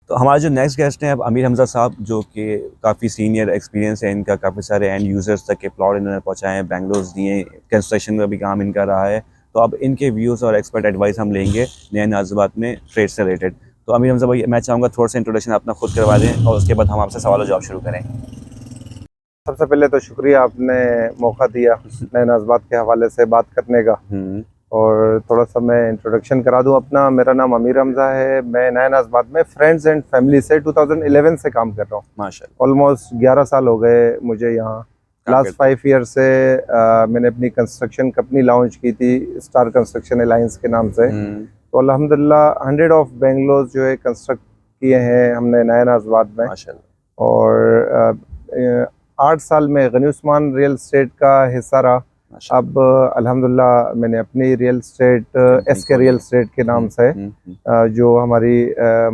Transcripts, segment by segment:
तो हमारे जो नेक्स्ट गेस्ट हैं अब अमीर हमज़ा साहब, जो कि काफ़ी सीनियर एक्सपीरियंस है इनका, काफ़ी सारे एंड यूज़र्स तक के प्लॉट इन्होंने पहुँचाए हैं, बेंगलोर दिए, कंस्ट्रक्शन में भी काम इनका रहा है। तो अब इनके व्यूज़ और एक्सपर्ट एडवाइस हम लेंगे नए नाज़िबात में ट्रेड से रिलेटेड। तो अमीर हमज़ा भाई, मैं चाहूँगा थोड़ा सा इंट्रोडक्शन अपना खुद करवा दें और उसके बाद हम आपसे सवाल जवाब शुरू करें। सबसे पहले तो शुक्रिया, आपने मौका दिया नए नाज़बात के हवाले से बात करने का। और थोड़ा सा मैं इंट्रोडक्शन करा दूं अपना। मेरा नाम अमीर हमज़ा है। मैं नए नाज़बात में फ्रेंड्स एंड फैमिली से 2011 से काम कर रहा हूँ। माशाल्लाह, ऑलमोस्ट 11 साल हो गए मुझे यहाँ। लास्ट 5 ईयर से मैंने अपनी कंस्ट्रक्शन कंपनी लॉन्च की थी, स्टार कंस्ट्रक्शन अलायंस के नाम से। तो अल्हम्दुलिल्लाह 100 ऑफ बेंगलोर जो है कंस्ट्रक्ट किए हैं हमने नए नाज़बात में। माशाल्लाह। और 8 साल में गनी उस्मान रियल एस्टेट का हिस्सा रहा। अब अल्हम्दुलिल्लाह मैंने अपनी real estate SK real estate के नाम से जो हमारी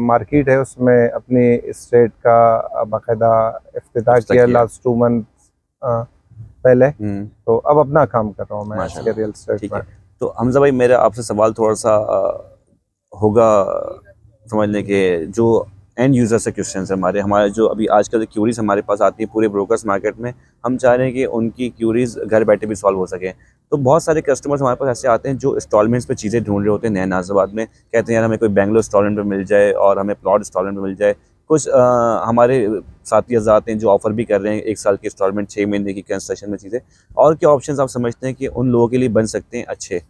मार्केट है उसमें अपनी एस्टेट का बाकायदा इफ्तिताह किया लास्ट 2 मंथ पहले। तो अब अपना काम कर रहा हूँ मैं एसके रियल एस्टेट में। तो हमज़ा भाई, मेरा आपसे सवाल थोड़ा सा होगा समझने के, जो एंड यूज़र से क्वेश्चन है हमारे जो अभी आजकल क्यूरीज हमारे पास आती है पूरे ब्रोकर्स मार्केट में, हम चाह रहे हैं कि उनकी क्यूरीज घर बैठे भी सॉल्व हो सके। तो बहुत सारे कस्टमर्स हमारे पास ऐसे आते हैं जो इंस्टॉलमेंट्स पे चीज़ें ढूंढ रहे होते हैं नए नाज़िबात में, कहते हैं यार हमें कोई बेंगलोर इंस्टॉलमेंट पे मिल जाए और हमें प्लॉट इंस्टॉलमेंट पे मिल जाए। कुछ हमारे साथी हज़रात हैं जो ऑफ़र भी कर रहे हैं 1 साल की इंस्टॉलमेंट, 6 महीने की कंसेशन में चीज़ें। और क्या ऑप्शंस आप समझते हैं कि उन लोगों के लिए बन सकते हैं अच्छे?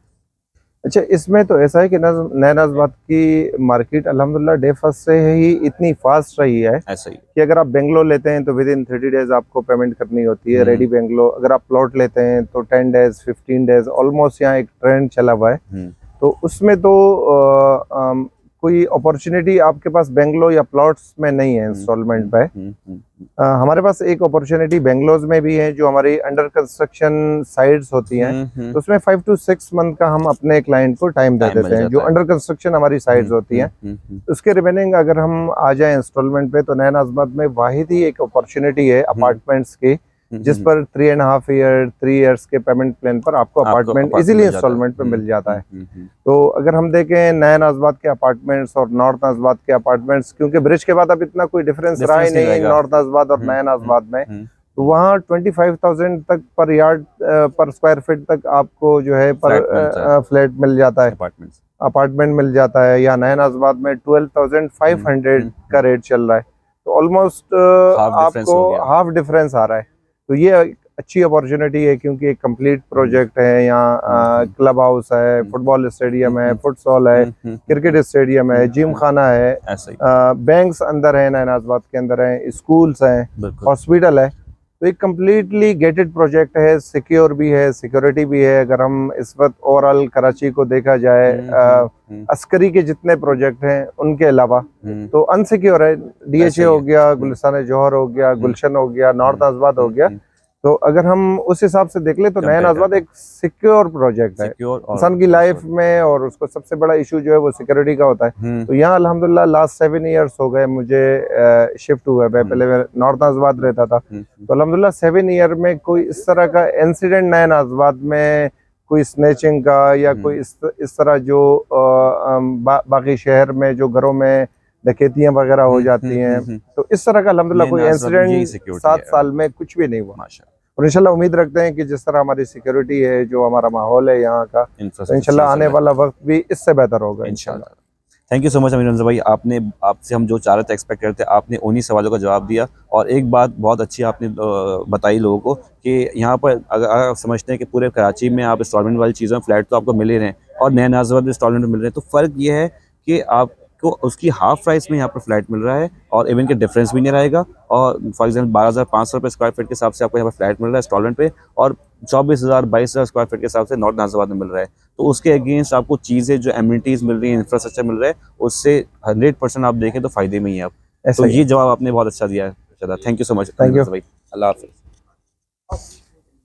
अच्छा, इसमें तो ऐसा है कि नए नाज़िबात की मार्केट अल्हम्दुलिल्लाह डे फर्स्ट से ही इतनी फास्ट रही है ऐसा ही कि अगर आप बेंगलोर लेते हैं तो विद इन 30 डेज आपको पेमेंट करनी होती है रेडी बेंगलोर। अगर आप प्लॉट लेते हैं तो 10 डेज 15 डेज ऑलमोस्ट यहाँ एक ट्रेंड चला हुआ है। तो उसमें तो कोई अपॉर्चुनिटी आपके पास बेंगलोर या प्लॉट्स में नहीं है इंस्टॉलमेंट पे। हमारे पास एक अपॉर्चुनिटी बेंगलोर में भी है, जो हमारी अंडर कंस्ट्रक्शन साइट्स होती हैं। तो उसमें 5 to 6 मंथ का हम अपने क्लाइंट को टाइम दे देते हैं, जो अंडर कंस्ट्रक्शन हमारी साइट्स होती हैं। उसके रिमेनिंग अगर हम आ जाए इंस्टॉलमेंट पे तो नए नाज़िबात में वाहिद ही एक अपॉर्चुनिटी है अपार्टमेंट्स की, जिस पर 3.5 ईयर 3 इयर्स के पेमेंट प्लान पर आपको अपार्टमेंट इजीली इंस्टॉलमेंट पे मिल जाता है। तो अगर हम देखें नए नाज़िबात के अपार्टमेंट्स और नॉर्थ नाज़िबात के अपार्टमेंट्स, क्योंकि ब्रिज के बाद अब इतना कोई डिफरेंस रहा ही नहीं नॉर्थ नाज़िबात और नए नाज़िबात में, तो वहाँ 25,000 तक पर यार्ड पर स्क्वायर फीट तक आपको जो है पर फ्लैट मिल जाता है, अपार्टमेंट मिल जाता है। या नए नाज़िबात में 12,500 का रेट चल रहा है। तो ऑलमोस्ट आपको हाफ डिफरेंस आ रहा है। तो ये अच्छी अपॉर्चुनिटी है, क्योंकि एक कंप्लीट प्रोजेक्ट है। यहाँ क्लब हाउस है, फुटबॉल स्टेडियम है, फुटसॉल है, क्रिकेट स्टेडियम है, जिम खाना है, बैंक्स अंदर है, नए नाज़िबात के अंदर है, स्कूल्स हैं, हॉस्पिटल है। तो एक कम्प्लीटली गेटेड प्रोजेक्ट है, सिक्योर भी है, सिक्योरिटी भी है। अगर हम इस वक्त ओवरऑल कराची को देखा जाए, अस्करी के जितने प्रोजेक्ट हैं उनके अलावा तो अनसिक्योर है। डीएचए हो गया, गुलिस्तान जौहर हो गया, गुलशन हो गया, नॉर्थ नाज़िबात हो गया। तो अगर हम उस हिसाब से देख ले तो नया नाज़िबात एक सिक्योर प्रोजेक्ट है इंसान की लाइफ में, और उसको सबसे बड़ा इशू जो है वो सिक्योरिटी का होता है। तो यहाँ अल्हम्दुलिल्लाह लास्ट 7 इयर्स हो गए मुझे शिफ्ट हुआ है। पहले मैं नॉर्थ नाज़िबात रहता था। तो अल्हम्दुलिल्लाह 7 ईयर में कोई इस तरह का इंसिडेंट नया नाज़िबात में, कोई स्नैचिंग का या कोई इस तरह जो बाकी शहर में जो घरों में डकैतियां वगैरह हो जाती हैं, तो इस तरह का अल्हम्दुलिल्लाह कोई इंसिडेंट 7 साल में कुछ भी नहीं हुआ। और इंशाल्लाह उम्मीद रखते हैं कि जिस तरह हमारी सिक्योरिटी है, जो हमारा माहौल है यहाँ का, तो इंशाल्लाह आने वाला वक्त भी इससे बेहतर होगा इंशाल्लाह। Thank you so much Amir Hamza भाई, आपसे हम जो चाह रहे थे, एक्सपेक्ट करते, आपने उन्हीं सवालों का जवाब दिया। और एक बात बहुत अच्छी आपने बताई लोगों को कि यहाँ पर अगर आप समझते हैं कि पूरे कराची में आप इंस्टॉलमेंट वाली चीज़ों में फ्लैट तो आपको मिल ही रहे हैं और नए नाज़िबात में इंस्टॉलमेंट में मिल रहे हैं, तो फ़र्क ये है कि आपको उसकी हाफ प्राइस में यहाँ पर फ्लैट मिल रहा है और इवन के डिफरेंस भी नहीं रहेगा। और फॉर एग्जाम्पल 12,500 रुपये स्क्वायर फीट के हिसाब से आपको यहाँ पर फ्लैट मिल रहा है इंस्टॉलमेंट पे, और 24,000 22,000 स्क्वायर फीट के हिसाब से नॉर्थ नाज़िबात में मिल रहा है। तो उसके अगेंस्ट आपको चीज़ें जो एमिनिटीज़ मिल रही हैं, इंफ्रास्ट्रक्चर मिल रहा है, उससे 100% आप देखें तो फ़ायदे में ही है आप। तो ये जवाब आपने बहुत अच्छा दिया है। चला, थैंक यू सो मच भाई, अल्लाह हाफ़िज़।